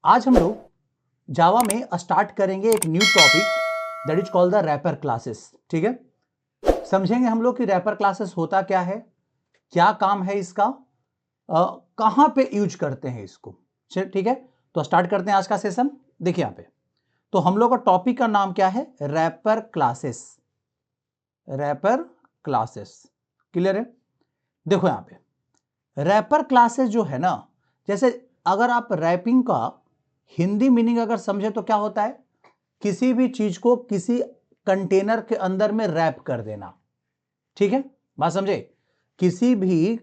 आज हम लोग जावा में स्टार्ट करेंगे एक new topic that is called the wrapper classes. ठीक है, समझेंगे हम लोग कि रैपर क्लासेस होता क्या है, क्या काम है इसका, कहां पे यूज करते हैं इसको। ठीक है, तो स्टार्ट करते हैं आज का सेशन। देखिए यहाँ पे तो हम लोग का टॉपिक का नाम क्या है, wrapper classes. Wrapper classes clear है। देखो यहाँ पे रैपर क्लासेस जो है ना, जैसे अगर आप रैपिंग का हिंदी मीनिंग अगर समझे तो क्या होता है, किसी भी चीज को किसी कंटेनर के अंदर में रैप कर देना। ठीक है, बात समझे, किसी भी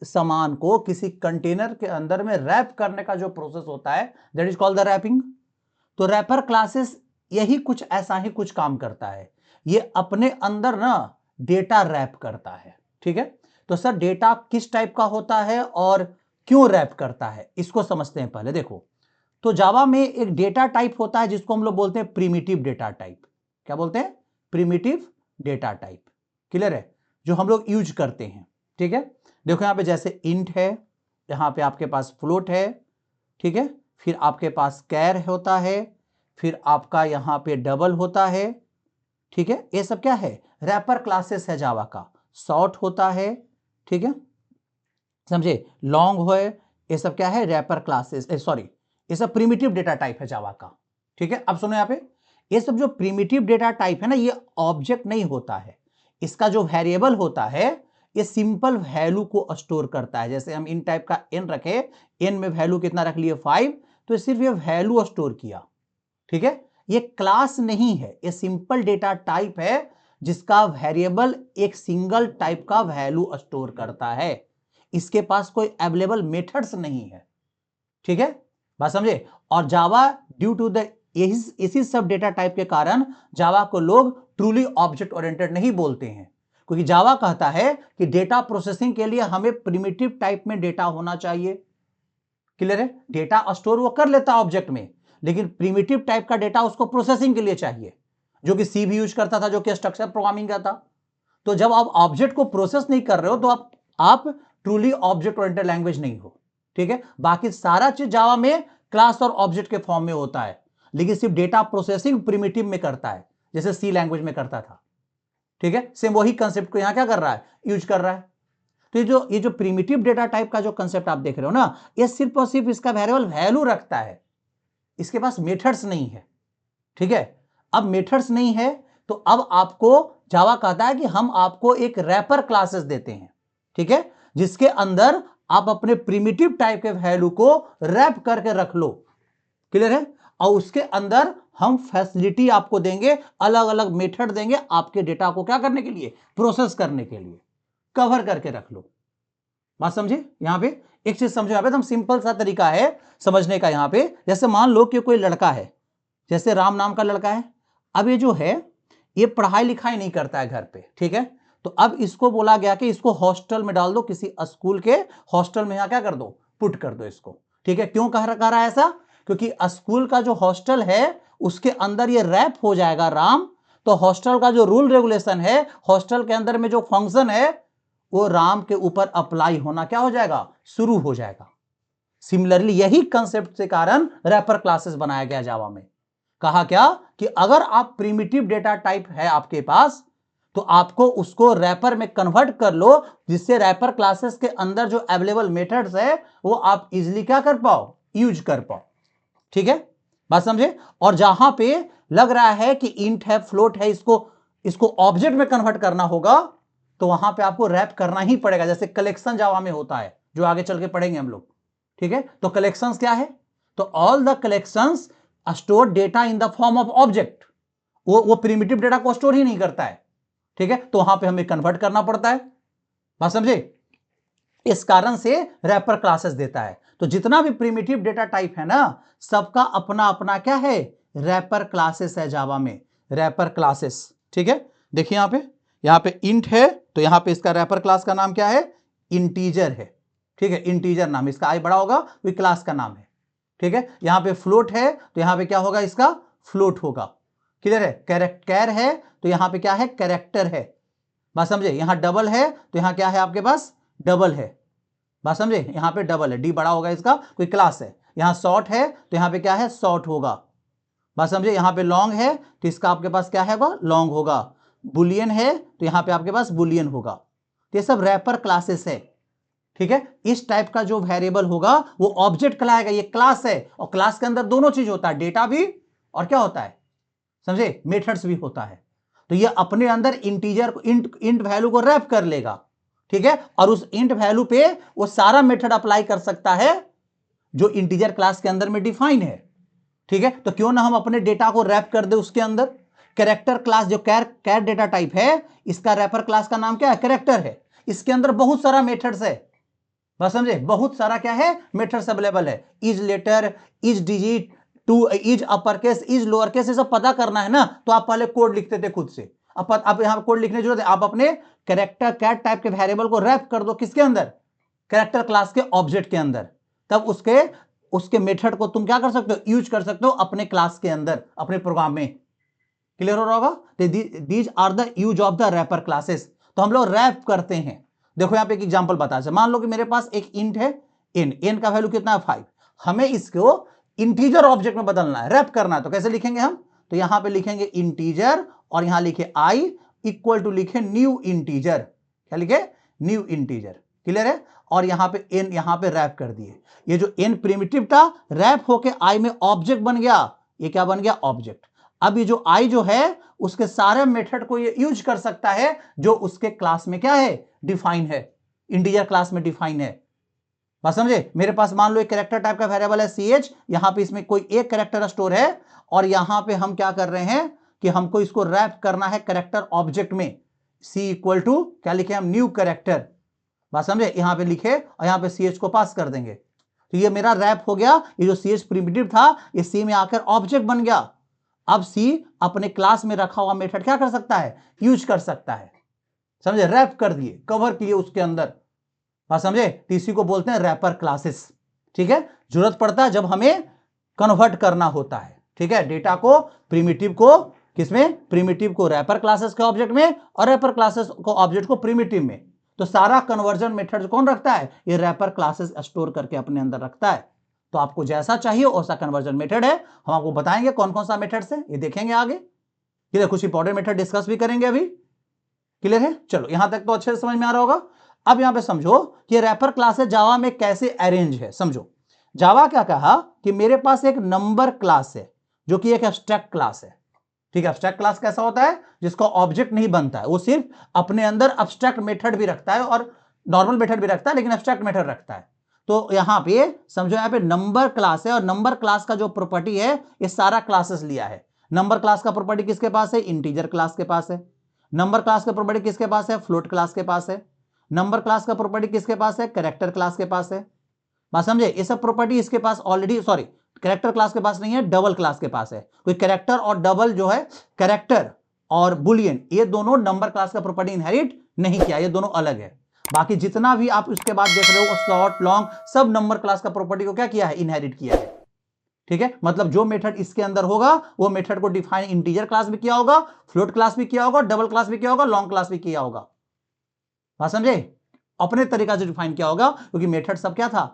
सामान को किसी कंटेनर के अंदर में रैप करने का जो प्रोसेस होता है that is called the wrapping. तो रैपर क्लासेस यही कुछ ऐसा ही कुछ काम करता है, ये अपने अंदर ना डेटा रैप करता है। ठीक है, तो सर डेटा किस टाइप का होता है और क्यों रैप करता है इसको समझते हैं पहले। देखो, तो जावा में एक डेटा टाइप होता है जिसको हम लोग बोलते हैं प्रिमिटिव डेटा टाइप। क्या बोलते हैं? Primitive data type. क्लियर है, जो हम लोग यूज करते हैं। ठीक है, देखो यहां पे जैसे इंट है, यहां पे आपके पास फ्लोट है, ठीक है, फिर आपके पास कैर होता है, फिर आपका यहां पे डबल होता है। ठीक है, ये सब क्या है, रैपर क्लासेस है जावा का। शॉर्ट होता है, ठीक है, समझे, लॉन्ग है, ये सब क्या है, रैपर क्लासेस, सॉरी, ये सब प्रिमिटिव डेटा टाइप है जावा का। ठीक है, अब सुनो यहां पे, ये सब जो प्रिमिटिव डेटा टाइप है ना, ये ऑब्जेक्ट नहीं होता है, इसका जो वेरिएबल होता है ये सिंपल वैल्यू को स्टोर करता है। जैसे हम इन टाइप का एन रखे, एन में वैल्यू कितना रख लिए 5, तो सिर्फ ये वैल्यू स्टोर किया। ठीक है, ये क्लास नहीं है, ये सिंपल डेटा टाइप है जिसका वेरिएबल एक सिंगल टाइप का वैल्यू स्टोर करता है, इसके पास कोई अवेलेबल मेथड्स नहीं है। ठीक है, बात समझे। और जावा ड्यू टू द इसी सब डेटा टाइप के कारण जावा को लोग ट्रूली ऑब्जेक्ट ओरिएंटेड नहीं बोलते हैं, क्योंकि जावा कहता है कि डेटा प्रोसेसिंग के लिए हमें प्रिमिटिव टाइप में डेटा होना चाहिए। क्लियर है, डेटा स्टोर वो कर लेता है ऑब्जेक्ट में, लेकिन प्रिमिटिव टाइप का डेटा उसको प्रोसेसिंग के लिए चाहिए, जो कि सी भी यूज करता था, जो कि स्ट्रक्चर प्रोग्रामिंग का था। तो जब आप ऑब्जेक्ट को प्रोसेस नहीं कर रहे हो तो आप ट्रूली ऑब्जेक्ट ओरिएंटेड लैंग्वेज नहीं हो। ठीक है, बाकी सारा चीज जावा में क्लास और ऑब्जेक्ट के फॉर्म में होता है, लेकिन सिर्फ डेटा प्रोसेसिंग प्रिमिटिव में करता है, जैसे सी लैंग्वेज में करता था। ठीक है, सेम वही कंसेप्ट को यहां क्या कर रहा है, यूज कर रहा है। तो ये जो प्रिमिटिव डेटा टाइप का जो कंसेप्ट आप देख रहे हो ना, ये सिर्फ और सिर्फ इसका वेरिएबल वैल्यू रखता है, इसके पास मेथड्स नहीं है। ठीक है, अब मेथड्स नहीं है तो अब आपको जावा कहता है कि हम आपको एक रैपर क्लासेस देते हैं। ठीक है, जिसके अंदर आप अपने प्रिमिटिव टाइप के वैल्यू को रैप करके रख लो। क्लियर है, और उसके अंदर हम फैसिलिटी आपको देंगे, अलग अलग मेथड देंगे आपके डेटा को क्या करने के लिए, प्रोसेस करने के लिए, कवर करके रख लो। बात समझे। यहां पे एक चीज समझो, यहां पे एकदम सिंपल सा तरीका है समझने का। यहां पे जैसे मान लो कि कोई लड़का है, जैसे राम नाम का लड़का है, अब ये जो है ये पढ़ाई लिखाई नहीं करता है घर पे। ठीक है, तो अब इसको बोला गया कि इसको हॉस्टल में डाल दो, किसी स्कूल के हॉस्टल में यहां क्या कर दो, पुट कर दो इसको। ठीक है, क्यों कह रहा है ऐसा, क्योंकि स्कूल का जो हॉस्टल है उसके अंदर ये रैप हो जाएगा राम, तो हॉस्टल का जो रूल रेगुलेशन है, हॉस्टल के अंदर में जो फंक्शन है, वो राम के ऊपर अप्लाई होना क्या हो जाएगा, शुरू हो जाएगा। सिमिलरली यही कंसेप्ट के कारण रैपर क्लासेस बनाया गया जावा में। कहा क्या कि अगर आप प्रिमिटिव डेटा टाइप है आपके पास, तो आपको उसको रैपर में कन्वर्ट कर लो, जिससे रैपर क्लासेस के अंदर जो अवेलेबल मेथड्स है वो आप इजीली क्या कर पाओ, यूज कर पाओ। ठीक है, बात समझे। और जहां पे लग रहा है कि इंट है, फ्लोट है, इसको ऑब्जेक्ट में कन्वर्ट करना होगा, तो वहां पे आपको रैप करना ही पड़ेगा, जैसे कलेक्शन जावा में होता है, जो आगे चल के पढ़ेंगे हम लोग। ठीक है, तो कलेक्शंस क्या है, तो all the collections store data in the form of object, वो प्रिमिटिव डेटा को स्टोर ही नहीं करता है। ठीक है, तो वहां पे हमें कन्वर्ट करना पड़ता है। बात समझे, इस कारण से रैपर क्लासेस देता है। तो जितना भी प्रिमिटिव डेटा टाइप है ना, सबका अपना अपना क्या है, रैपर क्लासेस है जावा में, रैपर क्लासेस। ठीक है, देखिए यहां पे इंट है, तो यहां पे इसका रैपर क्लास का नाम क्या है, इंटीजर है। ठीक है, इंटीजर नाम, इसका आई बड़ा होगा, कोई क्लास का नाम है। ठीक है, यहां पे फ्लोट है, तो यहां पे क्या होगा, इसका फ्लोट होगा। क्लियर है, कैर है, तो यहां पे क्या है, कैरेक्टर है। बात समझे, यहां डबल है, तो यहां क्या है आपके पास, डबल है। बात समझे, यहां पे डबल है, डी बड़ा होगा, इसका कोई क्लास है। यहां शॉर्ट है तो यहां पे क्या है, शॉर्ट होगा। बात समझे, यहां पे लॉन्ग है तो इसका आपके पास क्या है, लॉन्ग होगा। बुलियन है तो यहां पे आपके पास बुलियन होगा। तो ये सब रैपर क्लासेस है, ठीक है। इस टाइप का जो वेरिएबल होगा वो ऑब्जेक्ट कहलाएगा, ये क्लास है। और क्लास के अंदर दोनों चीज होता है, डेटा भी और क्या होता है, समझे, मेथड्स भी होता है। तो ये अपने अंदर इंटीजर को, इंट वैल्यू को रैप कर लेगा, ठीक है। और उस इंट वैल्यू पे वो सारा मेथड अप्लाई कर सकता है जो इंटीजर क्लास के अंदर में डिफाइन है, ठीक है। तो क्यों ना हम अपने डेटा को रैप कर दे उसके अंदर। कैरेक्टर क्लास जो कैर डेटा टाइप है, इसका रैपर क्लास का नाम क्या है, कैरेक्टर है। इसके अंदर बहुत सारा मेथड्स है, बस समझे, बहुत सारा क्या है, मेथड्स अवेलेबल है। Is letter, is digit, to is upper case, is lower case, ये सब पता करना है ना, तो आप पहले कोड लिखते थे खुद से। अब यहां कोड लिखने की जरूरत है, आप अपने कैरेक्टर कैट टाइप के वेरिएबल को रैप कर दो किसके अंदर, कैरेक्टर क्लास के ऑब्जेक्ट के अंदर। तब उसके मेथड को तुम क्या कर सकते हो, यूज कर सकते हो अपने क्लास के अंदर, अपने प्रोग्राम में। क्लियर हो रहा होगा। These are the use of the wrapper classes. तो हम लोग रैप करते हैं। देखो यहां पे एक एग्जांपल बता है, मान लो कि मेरे पास एक इंट है एन का वैल्यू कितना है 5, हमें इसको इंटीजर ऑब्जेक्ट में बदलना है, रैप करना है। तो कैसे लिखेंगे हम, तो यहां पे लिखेंगे इंटीजर और यहां लिखे आई इक्वल टू लिखे न्यू इंटीजर, क्या लिखे, न्यू इंटीजर। क्लियर है। और यहां पे एन यहां पे रैप कर दिए, ये जो एन प्रिमिटिव था रैप होके आई में ऑब्जेक्ट बन गया, ये क्या बन गया, ऑब्जेक्ट। अब ये जो आई जो है उसके सारे मेथड को ये यूज कर सकता है जो उसके क्लास में क्या है, डिफाइन है, इंटीजर क्लास में डिफाइन है। बात समझे, मेरे पास मान लो एक कैरेक्टर टाइप का वेरिएबल है ch, यहां पे इसमें कोई एक कैरेक्टर स्टोर है और यहां पे हम क्या कर रहे हैं कि हमको इसको रैप करना है कैरेक्टर ऑब्जेक्ट में। c इक्वल टू क्या लिखे हम, न्यू कैरेक्टर। बात समझे, यहां पे लिखे और यहां पे ch को पास कर देंगे, तो ये मेरा रैप हो गया। ये जो ch प्रिमिटिव था ये c में आकर ऑब्जेक्ट बन गया। अब c अपने क्लास में रखा हुआ मेथड क्या कर सकता है, यूज कर सकता है। समझे, रैप कर दिए, कवर किए उसके अंदर। बात समझे, इसी को बोलते हैं रैपर क्लासेस, ठीक है। जरूरत पड़ता है जब हमें कन्वर्ट करना होता है, ठीक है, डेटा को, प्रिमिटिव को किसमें, प्रिमिटिव को रैपर क्लासेस के ऑब्जेक्ट में और रैपर क्लासेस को ऑब्जेक्ट को प्रिमिटिव में। तो सारा कन्वर्जन मेथड कौन रखता है, ये रैपर क्लासेस स्टोर करके अपने अंदर रखता है। तो आपको जैसा चाहिए वैसा कन्वर्जन मेथड है, हम आपको बताएंगे कौन कौन सा मेथड्स है, ये देखेंगे आगे। क्लियर, कुछ इंपॉर्टेंट मेथड डिस्कस भी करेंगे अभी। क्लियर है, चलो यहां तक तो अच्छे से समझ में आ रहा होगा। अब यहां पे समझो कि रैपर क्लासेस जावा में कैसे अरेंज है। समझो, जावा क्या कहा कि मेरे पास एक नंबर क्लास है जो कि एक एब्स्ट्रैक्ट क्लास है, ठीक है। एब्स्ट्रैक्ट क्लास कैसा होता है, जिसका ऑब्जेक्ट नहीं बनता है, वो सिर्फ अपने अंदर एब्स्ट्रैक्ट मेथड भी रखता है और नॉर्मल मेथड भी रखता है, लेकिन एब्स्ट्रैक्ट मेथड रखता है। तो यहां पे समझो, यहां पे नंबर क्लास है और नंबर क्लास का जो प्रॉपर्टी है ये सारा क्लासेस लिया है। नंबर क्लास का प्रॉपर्टी किसके पास है, इंटीजर क्लास के पास है। नंबर क्लास का प्रॉपर्टी किसके पास है, फ्लोट क्लास के पास है। नंबर क्लास का प्रॉपर्टी किसके पास है, कैरेक्टर क्लास के पास है। बात समझे, ये सब प्रॉपर्टी इसके पास ऑलरेडी, सॉरी कैरेक्टर क्लास के पास नहीं है, डबल क्लास के पास है। कोई कैरेक्टर और डबल जो है, कैरेक्टर और बुलियन, ये दोनों नंबर क्लास का प्रॉपर्टी इनहेरिट नहीं किया, ये दोनों अलग है। बाकी जितना भी आप उसके बाद देख रहे हो शॉर्ट लॉन्ग, सब नंबर क्लास का प्रॉपर्टी को क्या किया है, इनहेरिट किया है, ठीक है। मतलब जो मेथड इसके अंदर होगा वो मेथड को डिफाइन इंटीजर क्लास भी किया होगा, फ्लोट क्लास भी किया होगा, डबल क्लास भी किया होगा, लॉन्ग क्लास भी किया होगा। बात समझे, अपने तरीका से डिफाइन किया होगा, क्योंकि मेथड सब क्या था,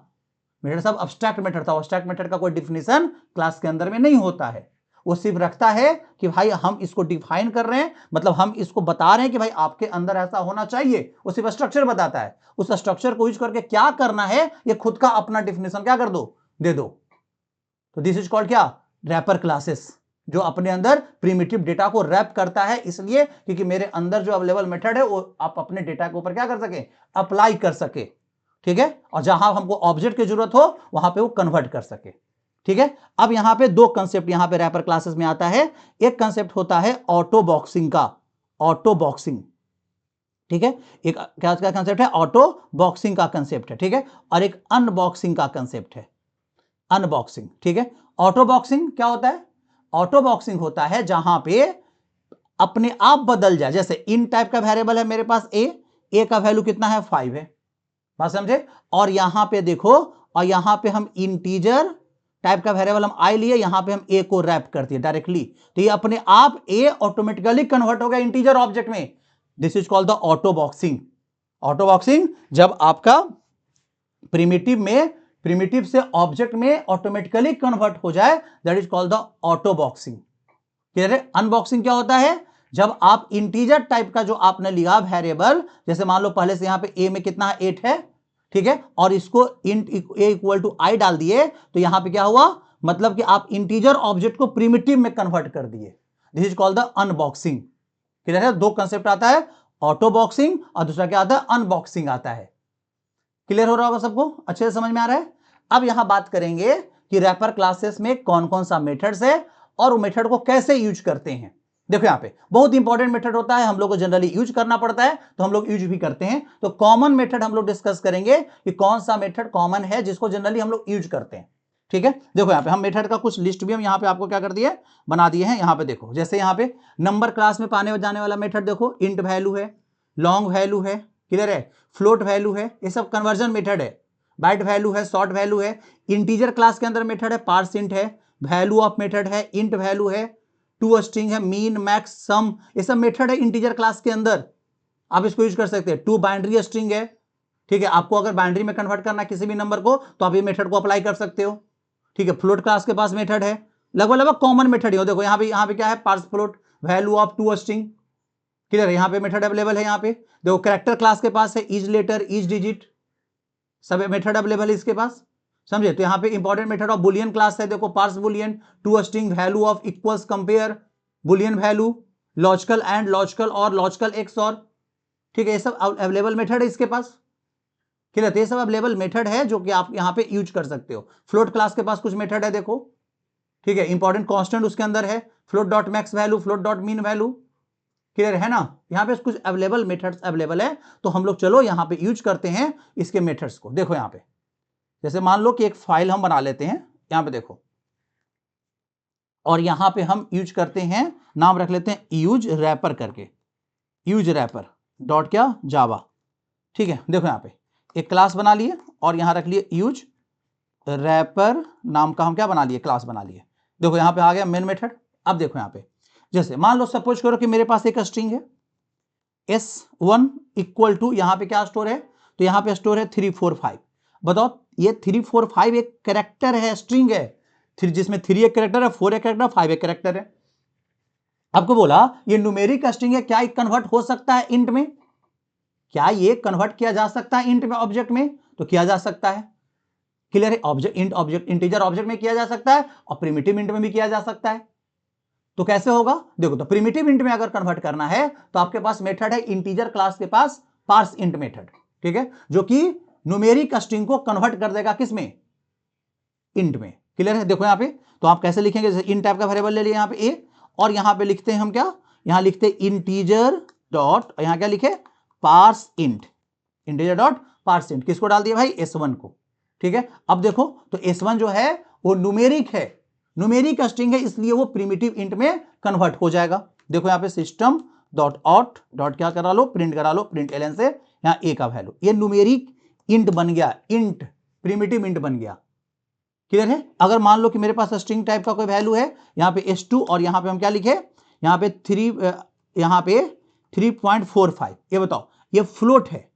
मेथड सब अब्स्ट्रैक्ट मेथड था। अब्स्ट्रैक्ट मेथड का कोई डिफिनेशन क्लास के अंदर में नहीं होता है, वो सिर्फ रखता है कि भाई हम इसको डिफाइन कर रहे हैं, मतलब हम इसको बता रहे हैं कि भाई आपके अंदर ऐसा होना चाहिए। वो सिर्फ स्ट्रक्चर बताता है, उस स्ट्रक्चर को यूज करके क्या करना है ये खुद का अपना डिफिनेशन क्या कर दो, दे दो। तो दिस इज कॉल्ड क्या, रैपर क्लासेस, जो अपने अंदर प्रिमिटिव डेटा को रैप करता है, इसलिए क्योंकि मेरे अंदर जो अवेलेबल मेथड है वो आप अपने डेटा के ऊपर क्या कर सके, अप्लाई कर सके, ठीक है। और जहां हमको ऑब्जेक्ट की जरूरत हो वहां पे वो कन्वर्ट कर सके, ठीक है। अब यहां पे दो कंसेप्ट यहां पे रैपर क्लासेस में आता है। एक कंसेप्ट होता है ऑटो बॉक्सिंग का, ऑटो बॉक्सिंग, ठीक है। एक क्या कंसेप्ट है, ऑटो बॉक्सिंग का कंसेप्ट है, ठीक है। और एक अनबॉक्सिंग का कंसेप्ट है, अनबॉक्सिंग, ठीक है। ऑटो बॉक्सिंग क्या होता है, ऑटो बॉक्सिंग होता है जहां पे अपने आप बदल जाए। जैसे इन टाइप का वेरिएबल है मेरे पास ए का वैल्यू कितना है, 5 है, बात समझे। और यहां पे देखो, और यहां पे हम इंटीजर टाइप का वेरिएबल हम आई लिए, यहां पे हम ए को रैप करते हैं डायरेक्टली, तो ये अपने आप ए ऑटोमेटिकली कन्वर्ट हो गया इंटीजर ऑब्जेक्ट में। This is called the auto boxing. Auto boxing जब आपका प्रिमिटिव में प्रिमिटिव से ऑब्जेक्ट में ऑटोमेटिकली कन्वर्ट हो जाए, that is called the auto boxing. Clear है? अनबॉक्सिंग क्या होता है? जब आप इंटीजर टाइप का जो आपने लिया वेरिएबल, जैसे मान लो पहले से यहां पे ए में कितना है 8 है, ठीक है, और इसको इंट ए इक्वल टू आई डाल दिए, तो यहां पे क्या हुआ, मतलब कि आप इंटीजर ऑब्जेक्ट को प्रिमिटिव में कन्वर्ट कर दिए। This is called the unboxing. Clear है? दो कंसेप्ट आता है, ऑटो बॉक्सिंग और दूसरा क्या आता है, अनबॉक्सिंग आता है। क्लियर हो रहा होगा सबको? अच्छे से समझ में आ रहा है? अब यहां बात करेंगे कि रैपर क्लासेस में कौन कौन सा मेथड्स है और वो मेथड को कैसे यूज करते हैं। देखो यहां पे बहुत इंपॉर्टेंट मेथड होता है, हम लोग को जनरली यूज करना पड़ता है, तो हम लोग यूज भी करते हैं। तो कॉमन मेथड हम लोग डिस्कस करेंगे कि कौन सा मेथड कॉमन है जिसको जनरली हम लोग यूज करते हैं। ठीक है, देखो यहां पे हम मेथड का कुछ लिस्ट भी हम यहां पे आपको क्या कर दिए, बना दिए हैं। यहां पे देखो, जैसे यहां पे नंबर क्लास में पाने जाने वाला मेथड देखो, इंट वैल्यू है, लॉन्ग वैल्यू है, क्लियर है, फ्लोट वैल्यू है, ये सब कन्वर्जन मेथड है। बाइट वैल्यू है, शॉर्ट वैल्यू है, इंटीजर क्लास के अंदर मेथड है, पार्स इंट है, वैल्यू ऑफ मेथड है, इंट वैल्यू है, टू स्ट्रिंग है, मीन मैक्स सम, ये सब मेथड है इंटीजर क्लास के अंदर। आप इसको यूज कर सकते हैं। टू बाइनरी स्ट्रिंग है, ठीक है, आपको अगर बाइनरी में कन्वर्ट करना है किसी भी नंबर को, तो आप ये मेथड को अप्लाई कर सकते हो। ठीक है, फ्लोट क्लास के पास मेथड है, लगभग लगभग कॉमन मेथड ही हो। देखो यहाँ पे क्या है, parse float, value of to string, clear है, यहाँ पे मेथड अवेलेबल है। यहाँ पे देखो कैरेक्टर क्लास के पास है, इज लेटर, इज डिजिट, सब मेथड अवेलेबल है इसके पास, समझे। तो यहाँ पे important method of Boolean class है, देखो parse Boolean, to string, value of equals, compare, Boolean value, logical and, logical or, logical x or, ठीक है, ये सब अवेलेबल मेथड है इसके पास। क्लियर है, ये सब अवेलेबल मेथड है जो कि आप यहाँ पे यूज कर सकते हो। फ्लोट क्लास के पास कुछ मेथड है देखो, ठीक है, इंपॉर्टेंट कांस्टेंट उसके अंदर है, float dot max value, float dot mean value, clear है ना। यहाँ पे कुछ अवेलेबल मेथड्स अवेलेबल है, तो हम लोग चलो यहाँ पे यूज करते हैं इसके मेथड्स को। देखो यहाँ पे जैसे मान लो कि एक फाइल हम बना लेते हैं, यहाँ पे देखो, और यहाँ पे हम यूज करते हैं, नाम रख लेते हैं यूज रैपर करके, यूज रैपर डॉट क्या, जावा। ठीक है, देखो यहाँ पे एक क्लास बना लिए और यहाँ रख लिए यूज रैपर नाम का, हम क्या बना लिए, क्लास बना लिए। देखो यहाँ पे आ गया मेन मेथड। अब देखो यहाँ पे, जैसे मान लो सपोज करो कि मेरे पास एक स्ट्रिंग है S1 इक्वल टू, यहाँ पे क्या स्टोर है, तो यहाँ पे स्टोर है 3 4 5। बताओ ये 3 4 5 एक कैरेक्टर है, स्ट्रिंग है, जिसमें 3 एक कैरेक्टर है, 4 एक कैरेक्टर, 5 एक कैरेक्टर है। आपको बोला ये न्यूमेरिक स्ट्रिंग है, क्या ये कन्वर्ट हो सकता है इंट में? क्या ये कन्वर्ट किया जा सकता है इंट में, ऑब्जेक्ट में? तो किया जा सकता है। क्लियर है, object int, object integer object में किया जा सकता है और प्रिमिटिव इंट में भी किया जा सकता है। तो कैसे होगा, देखो, तो प्रिमिटिव इंट में अगर कन्वर्ट करना है तो आपके पास मेथड है इंटीजर क्लास के पास, पार्स इंट मेथड, ठीक है, जो कि न्यूमेरिक स्ट्रिंग को कन्वर्ट कर देगा किसमें, इंट में। क्लियर है, देखो यहां पे, तो आप कैसे लिखेंगे, जैसे इन टाइप का वेरिएबल ले लिया यहां पे ए, और यहां पे लिखते हैं हम क्या, यहां लिखते हैं इंटीजर डॉट, यहां क्या लिखे, parse int, integer dot parse int, किसको डाल दिया भाई, S1 को। ठीक है, अब देखो तो S1 जो है वो न्यूमेरिक है, न्यूमेरिक स्ट्रिंग है, इसलिए वो प्रिमिटिव इंट में कन्वर्ट हो जाएगा। देखो यहाँ पे सिस्टम डॉट आउट डॉट क्या करा लो, प्रिंट करा लो, प्रिंट एलन से यहाँ ए का वैल्यू, ये न्यूमेरिक इंट बन गया, इंट प्रिमिटिव इंट बन गया। क्लियर है, अगर मान लो कि मेरे पास स्ट्रिंग टाइप का कोई वैल्यू है, यहाँ पे S2 और यहाँ पे हम क्या लिखे, यहाँ पे 3.45, ये बताओ ये फ्लोट है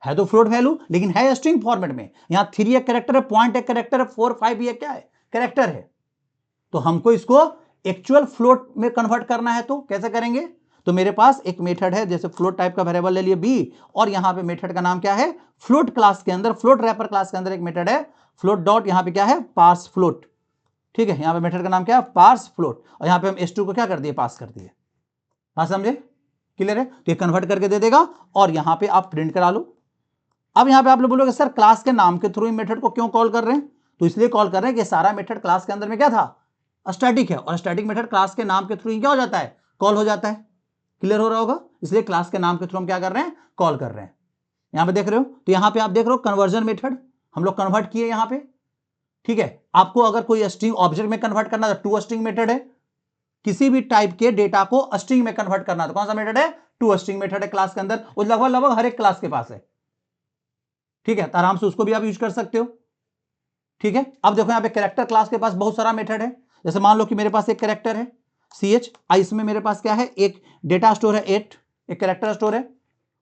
तो फ्लोट वैल्यू, लेकिन है स्ट्रिंग फॉर्मेट में। यहां 3 एक कैरेक्टर है, पॉइंट एक कैरेक्टर है, 4 5 ये क्या है, कैरेक्टर है। तो हमको इसको एक्चुअल फ्लोट में कन्वर्ट करना है, तो कैसे करेंगे, तो मेरे पास एक मेथड है, जैसे फ्लोट टाइप का वेरिएबल ले लिए बी, और यहां पे मेथड का नाम क्या है, फ्लोट क्लास के अंदर, फ्लोट रैपर क्लास के अंदर एक मेथड है फ्लोट डॉट, यहां पे क्या है, पार्स फ्लोट। ठीक है, यहां पे मेथड का नाम क्या है, पार्स फ्लोट, और यहां पे हम S2 को क्या कर दिए, पास कर दिए। बात समझे? क्लियर है, तो ये कन्वर्ट करके दे देगा और यहां पे आप प्रिंट करा लो। अब यहां पे आप लोग बोलोगे सर क्लास के नाम के थ्रू मेथड को क्यों कॉल कर रहे हैं, तो इसलिए कॉल कर रहे हैं कि सारा मेथड क्लास के अंदर में क्या था, स्टैटिक है, और स्टैटिक मेथड क्लास के नाम के थ्रू ही क्या हो जाता है, कॉल हो जाता है। क्लियर हो रहा होगा, इसलिए क्लास के नाम के थ्रू हम क्या कर रहे हैं, कॉल कर रहे हैं। यहां पे देख रहे हो, तो यहां पे आप देख रहे हो कन्वर्जन मेथड हम लोग कन्वर्ट किए यहां पे। ठीक है, आपको अगर कोई स्ट्रिंग ऑब्जेक्ट में कन्वर्ट करना, तो टू स्ट्रिंग मेथड है, किसी भी टाइप के डेटा को स्ट्रिंग में कन्वर्ट करना, तो कौन सा मेथड है, टू स्ट्रिंग मेथड है क्लास के अंदर, वो लगभग लगभग हर एक क्लास के पास है। ठीक है, तो आराम से उसको भी आप यूज कर सकते हो। ठीक है, अब देखो यहाँ पे कैरेक्टर क्लास के पास बहुत सारा मेथड है, जैसे मान लो कि मेरे पास एक कैरेक्टर है CH, इसमें मेरे पास क्या है, एक डेटा स्टोर है 8, एक कैरेक्टर स्टोर है,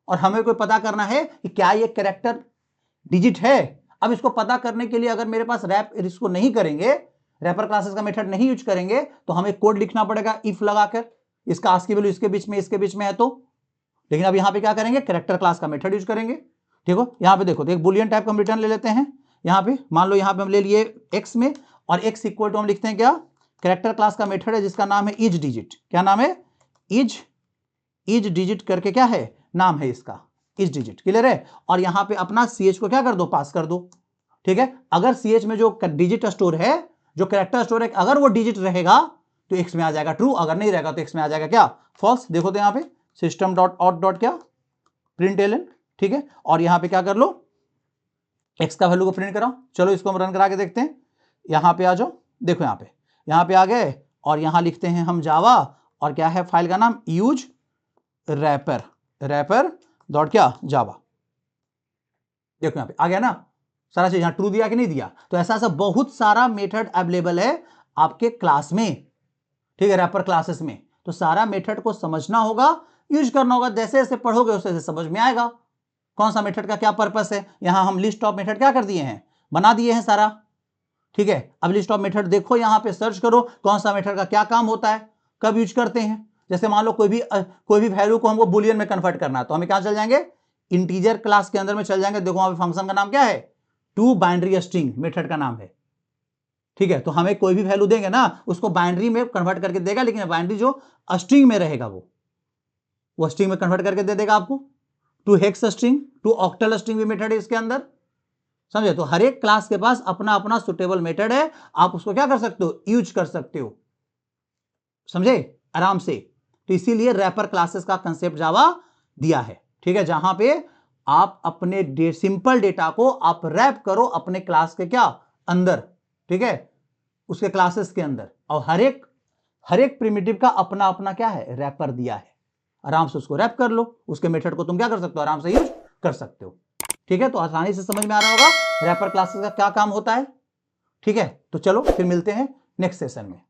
और हमें कोई पता करना है कि क्या ये कैरेक्टर डिजिट है। अब इसको पता करने के लिए अगर मेरे पास रैप इसको नहीं करेंगे, रैपर क्लासेस का मेथड नहीं यूज करेंगे, तो हमें कोड लिखना पड़ेगा इफ लगाकर, इसका आस्क की वैल्यू इसके बीच में है तो। लेकिन अब यहां पे क्या करेंगे, कैरेक्टर क्लास का मेथड यूज करेंगे। ठीक हो, यहां पे देखो, तो एक बुलियन टाइप का हम रिटर्न ले लेते हैं। यहां पे मान लो, यहां पे हम ले लिए एक्स में, और एक्स इक्वल टू हम लिखते हैं क्या, कैरेक्टर क्लास का मेथड है जिसका नाम है इज डिजिट। क्या नाम है, इज डिजिट करके क्या है नाम है इसका, इज डिजिट। क्लियर है। और यहां पे अपना ch को क्या कर दो, पास कर दो। ठीक है, अगर ch में जो डिजिट स्टोर है, जो कैरेक्टर स्टोर है, अगर वो डिजिट रहेगा तो x में आ जाएगा ट्रू, अगर नहीं रहेगा तो x में आ जाएगा क्या, फॉल्स। देखो तो यहां पे सिस्टम डॉट आउट डॉट क्या, प्रिंट ln। ठीक है, और यहां पे क्या कर लो, x का वैल्यू को प्रिंट कराओ। चलो इसको हम रन करा के देखते हैं। यहां पे आ जाओ, देखो यहां पे आ गए, और यहां लिखते हैं हम जावा, और क्या है फाइल का नाम, यूज रैपर डॉट क्या, जावा। देखो यहां पे आ गया ना सारा चीज, यहां ट्रू दिया कि नहीं दिया। तो ऐसा बहुत सारा मेथड अवेलेबल है आपके क्लास में। ठीक है, रैपर क्लासेस में। तो सारा मेथड को समझना होगा, यूज करना होगा। जैसे जैसे पढ़ोगे उससे जैसे समझ में आएगा कौन सा मेथड का क्या पर्पस है। यहां हम लिस्ट ऑफ मेथड क्या कर दिए हैं, बना दिए हैं सारा। ठीक है, अब लिस्ट ऑफ मेथड देखो, यहां पे सर्च करो कौन सा मेथड का क्या काम होता है, कब यूज करते हैं। जैसे मान लो कोई भी वैल्यू को हमको बुलियन में कन्वर्ट करना है, तो हमें क्या चल जाएंगे, इंटीजर क्लास के अंदर में चल जाएंगे। देखो वहां पे फंक्शन का नाम क्या है, टू बाइनरी स्ट्रिंग मेथड का नाम है। ठीक है, तो हमें कोई भी वैल्यू देंगे ना, उसको बाइनरी में कन्वर्ट करके देगा, लेकिन बाइनरी जो स्ट्रिंग में रहेगा वो स्ट्रिंग में कन्वर्ट करके दे देगा आपको। To hex string, to octal string भी मेथड है इसके अंदर। समझे, तो हर एक क्लास के पास अपना अपना सुटेबल मेथड है, आप उसको क्या कर सकते हो, यूज कर सकते हो। समझे आराम से। तो इसीलिए रैपर क्लासेस का कंसेप्ट जावा दिया है। ठीक है, जहां पे आप अपने सिंपल डेटा को आप रैप करो अपने क्लास के क्या अंदर। ठीक है, उसके क्लासेस के अंदर, और हर एक प्रिमिटिव का अपना अपना क्या है, रैपर दिया है। आराम से उसको रैप कर लो, उसके मेथड को तुम क्या कर सकते हो, आराम से यूज कर सकते हो। ठीक है, तो आसानी से समझ में आ रहा होगा रैपर क्लासेस का क्या काम होता है। ठीक है, तो चलो फिर मिलते हैं नेक्स्ट सेशन में।